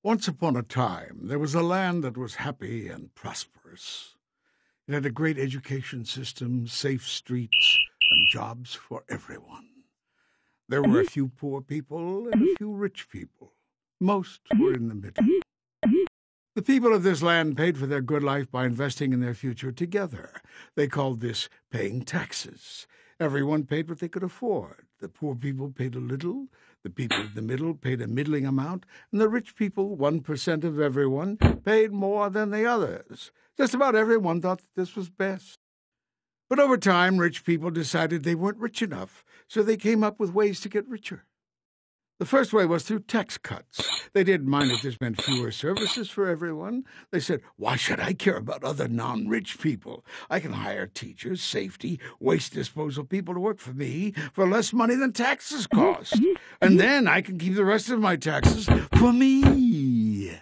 Once upon a time, there was a land that was happy and prosperous. It had a great education system, safe streets, and jobs for everyone. There were a few poor people and a few rich people. Most were in the middle. The people of this land paid for their good life by investing in their future together. They called this paying taxes. Everyone paid what they could afford. The poor people paid a little, the people in the middle paid a middling amount, and the rich people, 1% of everyone, paid more than the others. Just about everyone thought that this was best. But over time, rich people decided they weren't rich enough, so they came up with ways to get richer. The first way was through tax cuts. They didn't mind if this meant fewer services for everyone. They said, why should I care about other non-rich people? I can hire teachers, safety, waste disposal people to work for me for less money than taxes cost. And then I can keep the rest of my taxes for me.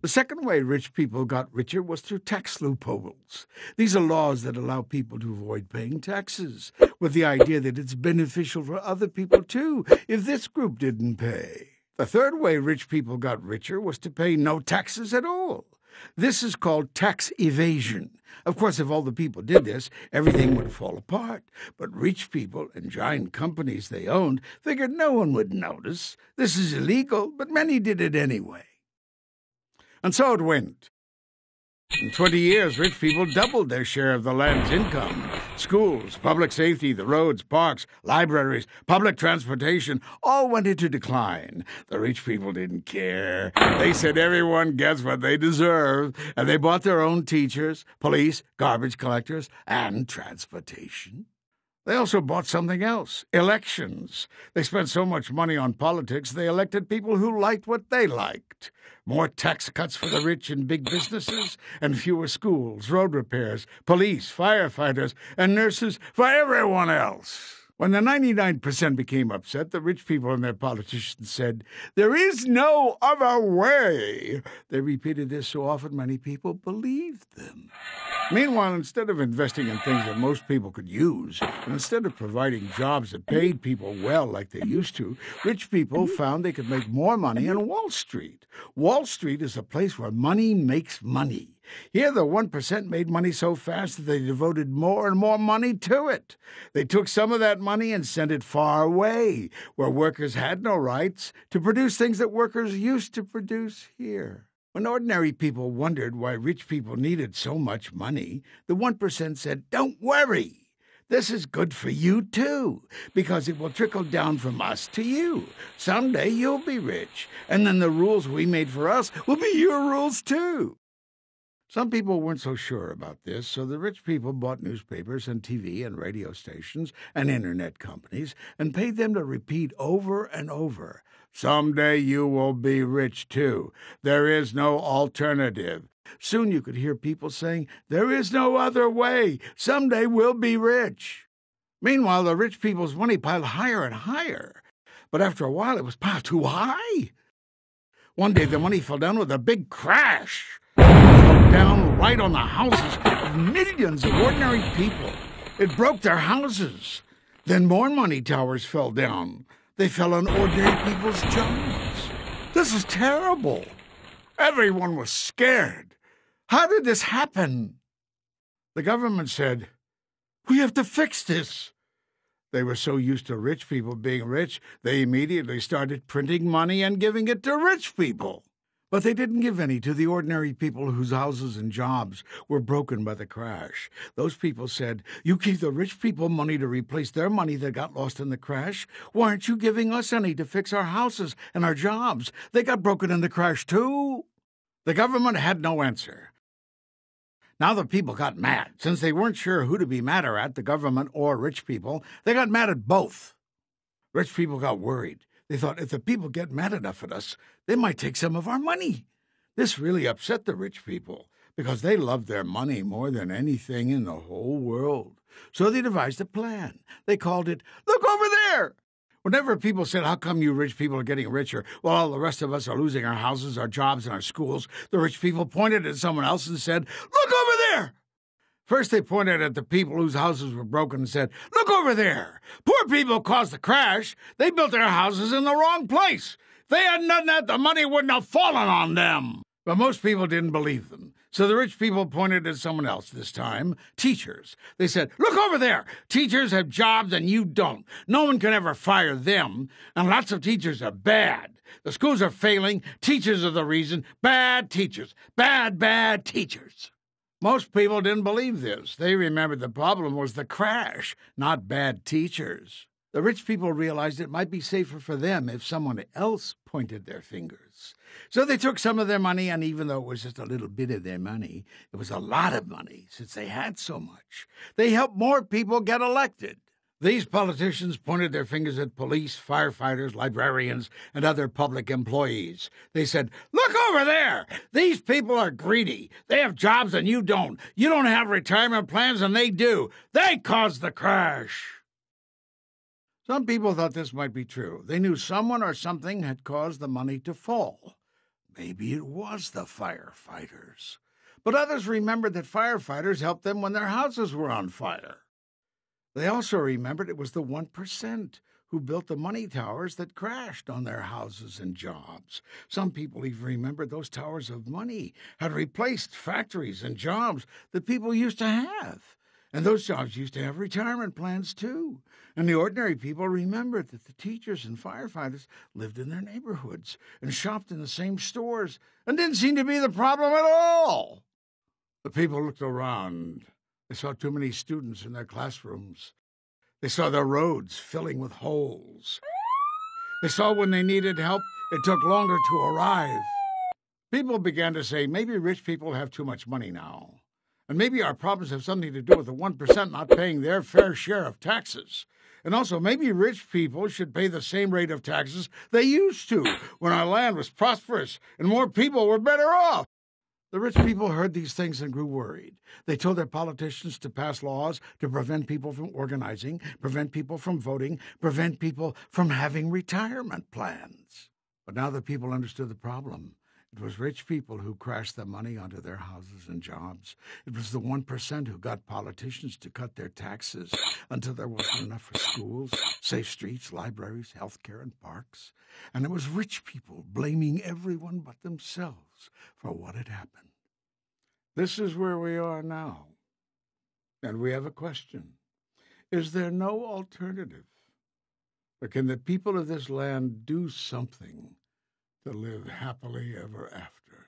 The second way rich people got richer was through tax loopholes. These are laws that allow people to avoid paying taxes, with the idea that it's beneficial for other people too, if this group didn't pay. The third way rich people got richer was to pay no taxes at all. This is called tax evasion. Of course, if all the people did this, everything would fall apart. But rich people and giant companies they owned figured no one would notice. This is illegal, but many did it anyway. And so it went. In 20 years, rich people doubled their share of the land's income. Schools, public safety, the roads, parks, libraries, public transportation all went into decline. The rich people didn't care. They said everyone gets what they deserve, and they bought their own teachers, police, garbage collectors, and transportation. They also bought something else, elections. They spent so much money on politics, they elected people who liked what they liked. More tax cuts for the rich and big businesses, and fewer schools, road repairs, police, firefighters, and nurses for everyone else. When the 99% became upset, the rich people and their politicians said, "There is no other way." They repeated this so often many people believed them. Meanwhile, instead of investing in things that most people could use, and instead of providing jobs that paid people well like they used to, rich people found they could make more money on Wall Street. Wall Street is a place where money makes money. Here, the 1% made money so fast that they devoted more and more money to it. They took some of that money and sent it far away, where workers had no rights, to produce things that workers used to produce here. When ordinary people wondered why rich people needed so much money, the 1% said, "Don't worry. This is good for you, too, because it will trickle down from us to you. Someday you'll be rich, and then the rules we made for us will be your rules, too." Some people weren't so sure about this, so the rich people bought newspapers and TV and radio stations and internet companies and paid them to repeat over and over, "Someday you will be rich, too. There is no alternative." Soon you could hear people saying, "There is no other way. Someday we'll be rich." Meanwhile, the rich people's money piled higher and higher. But after a while, it was piled too high. One day, the money fell down with a big crash. It fell down right on the houses of millions of ordinary people. It broke their houses. Then more money towers fell down. They fell on ordinary people's jobs. This is terrible. Everyone was scared. How did this happen? The government said, "We have to fix this." They were so used to rich people being rich, they immediately started printing money and giving it to rich people. But they didn't give any to the ordinary people whose houses and jobs were broken by the crash. Those people said, "You give the rich people money to replace their money that got lost in the crash. Why aren't you giving us any to fix our houses and our jobs? They got broken in the crash too." The government had no answer. Now the people got mad. Since they weren't sure who to be madder at, the government or rich people, they got mad at both. Rich people got worried. They thought, if the people get mad enough at us, they might take some of our money. This really upset the rich people, because they loved their money more than anything in the whole world. So they devised a plan. They called it, "Look over there." Whenever people said, "How come you rich people are getting richer while all the rest of us are losing our houses, our jobs, and our schools?" the rich people pointed at someone else and said, "Look over there." First they pointed at the people whose houses were broken and said, "Look over there. Poor people caused the crash. They built their houses in the wrong place. they hadn't done that, the money wouldn't have fallen on them. But most people didn't believe them. So the rich people pointed at someone else this time, teachers. They said, look over there. Teachers have jobs and you don't. No one can ever fire them. And lots of teachers are bad. The schools are failing. Teachers are the reason. Bad teachers. Bad teachers. Most people didn't believe this. They remembered the problem was the crash, not bad teachers. The rich people realized it might be safer for them if someone else pointed their fingers. So they took some of their money, and even though it was just a little bit of their money, it was a lot of money since they had so much. They helped more people get elected. These politicians pointed their fingers at police, firefighters, librarians, and other public employees. They said, look over there! These people are greedy. They have jobs and you don't. You don't have retirement plans and they do. They caused the crash. Some people thought this might be true. They knew someone or something had caused the money to fall. Maybe it was the firefighters. But others remembered that firefighters helped them when their houses were on fire. They also remembered it was the 1% who built the money towers that crashed on their houses and jobs. Some people even remembered those towers of money had replaced factories and jobs that people used to have. And those jobs used to have retirement plans, too. And the ordinary people remembered that the teachers and firefighters lived in their neighborhoods and shopped in the same stores and didn't seem to be the problem at all. The people looked around. They saw too many students in their classrooms. They saw their roads filling with holes. They saw when they needed help, it took longer to arrive. People began to say, maybe rich people have too much money now. And maybe our problems have something to do with the 1% not paying their fair share of taxes. And also, maybe rich people should pay the same rate of taxes they used to when our land was prosperous and more people were better off. The rich people heard these things and grew worried. They told their politicians to pass laws to prevent people from organizing, prevent people from voting, prevent people from having retirement plans. But now the people understood the problem. It was rich people who crashed the money onto their houses and jobs. It was the 1% who got politicians to cut their taxes until there wasn't enough for schools, safe streets, libraries, health care, and parks. And it was rich people blaming everyone but themselves for what had happened. This is where we are now. And we have a question. Is there no alternative? Or can the people of this land do something to live happily ever after?